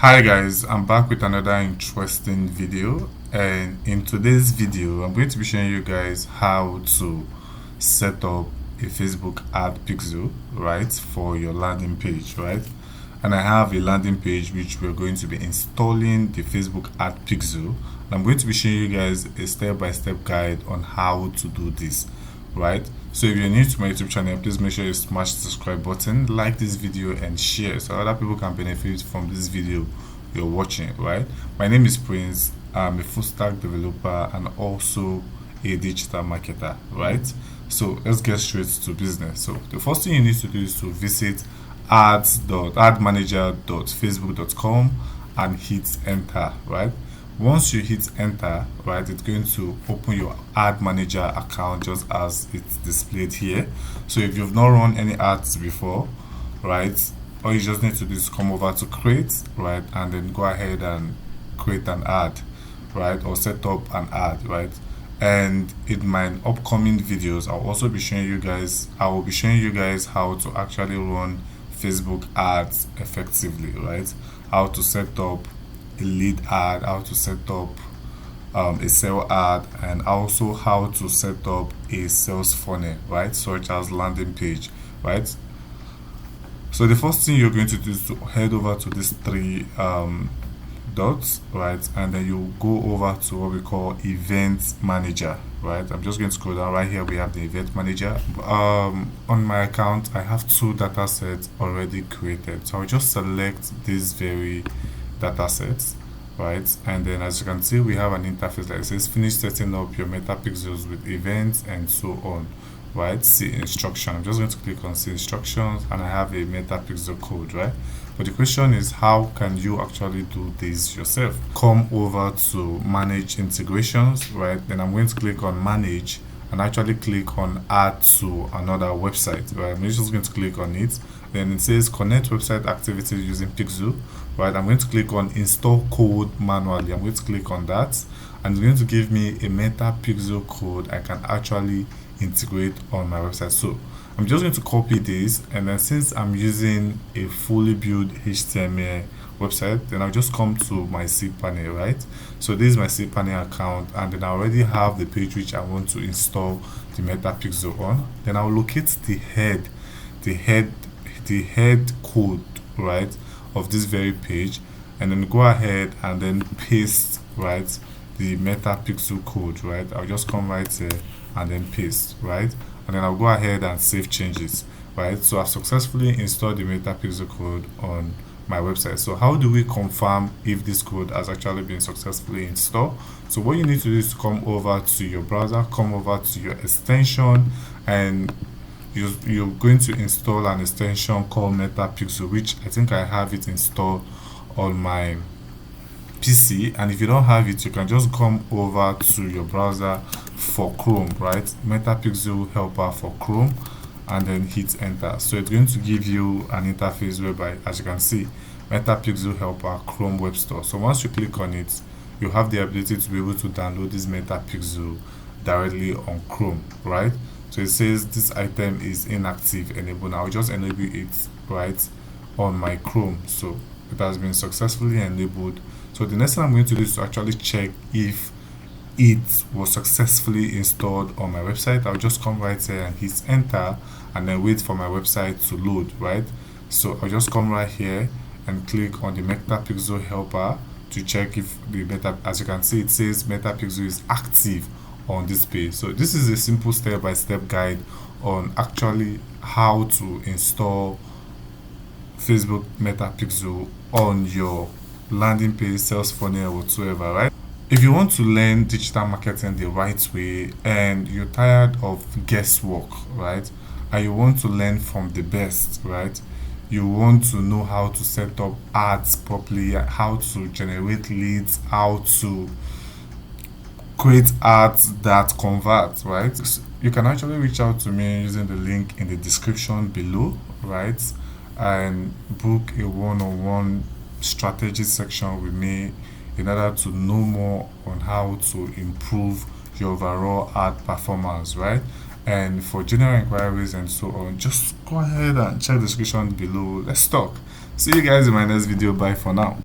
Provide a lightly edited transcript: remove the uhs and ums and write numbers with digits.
Hi guys, I'm back with another interesting video, and in today's video I'm going to be showing you guys how to set up a Facebook ad pixel, right, for your landing page, right? And I have a landing page which we're going to be installing the Facebook ad pixel, and I'm going to be showing you guys a step-by-step guide on how to do this, right? So if you're new to my YouTube channel, please make sure you smash the subscribe button, like this video and share so other people can benefit from this video you're watching, right? My name is Prince. I'm a full stack developer and also a digital marketer, right? So let's get straight to business. So the first thing you need to do is to visit ads.admanager.facebook.com and hit enter, right? Once you hit enter, right, it's going to open your ad manager account just as it's displayed here. So if you've not run any ads before, right, all you just need to do is come over to create, right, and then go ahead and create an ad, right, or set up an ad, right? And in my upcoming videos I will be showing you guys how to actually run Facebook ads effectively, right? How to set up a lead ad, how to set up a sale ad, and also how to set up a sales funnel, right, such as landing page, right? So the first thing you're going to do is to head over to these three dots, right, and then you go over to what we call event manager, right? I'm just going to scroll down. Right here we have the event manager. On my account I have two data sets already created, so I'll just select these very data sets, right? And then as you can see, we have an interface that says finish setting up your meta pixels with events and so on, right? See instruction. I'm just going to click on see instructions and I have a meta pixel code, right? But the question is, how can you actually do this yourself? Come over to manage integrations, right? Then I'm going to click on manage and actually click on add to another website, right? I'm just going to click on it. Then it says connect website activities using pixel, right? I'm going to click on install code manually. I'm going to click on that and it's going to give me a meta pixel code I can actually integrate on my website. So I'm just going to copy this, and then since I'm using a fully built HTML website, then I'll just come to my cPanel, right? So this is my cPanel account, and then I already have the page which I want to install the meta pixel on. Then I'll locate the head code, right, of this very page, and then go ahead and then paste, right, the meta pixel code, right? I'll just come right here and then paste, right, and then I'll go ahead and save changes, right? So I've successfully installed the meta pixel code on my website. So how do we confirm if this code has actually been successfully installed? So what you need to do is to come over to your browser, come over to your extension, and you're going to install an extension called meta pixel, which I think I have it installed on my PC. And if you don't have it, you can just come over to your browser for Chrome, right? Meta pixel helper for Chrome, and then hit enter. So it's going to give you an interface whereby, as you can see, meta pixel helper Chrome web store. So once you click on it, you have the ability to be able to download this meta pixel directly on Chrome, right? So it says this item is inactive, enable. Now I'll just enable it, right, on my Chrome. So it has been successfully enabled. So the next thing I'm going to do is to actually check if it was successfully installed on my website. I'll just come right here and hit enter and then wait for my website to load, right? So I'll just come right here and click on the meta pixel helper to check if the meta, as you can see, it says meta pixel is active on this page. So this is a simple step-by-step guide on actually how to install Facebook meta pixel on your landing page, sales funnel, whatsoever, right? If you want to learn digital marketing the right way and you're tired of guesswork, right, and you want to learn from the best, right, you want to know how to set up ads properly, how to generate leads, how to create ads that convert, right, you can actually reach out to me using the link in the description below, right, and book a one-on-one strategy section with me in order to know more on how to improve your overall ad performance, right? And for general inquiries and so on, just go ahead and check the description below. Let's talk. See you guys in my next video. Bye for now.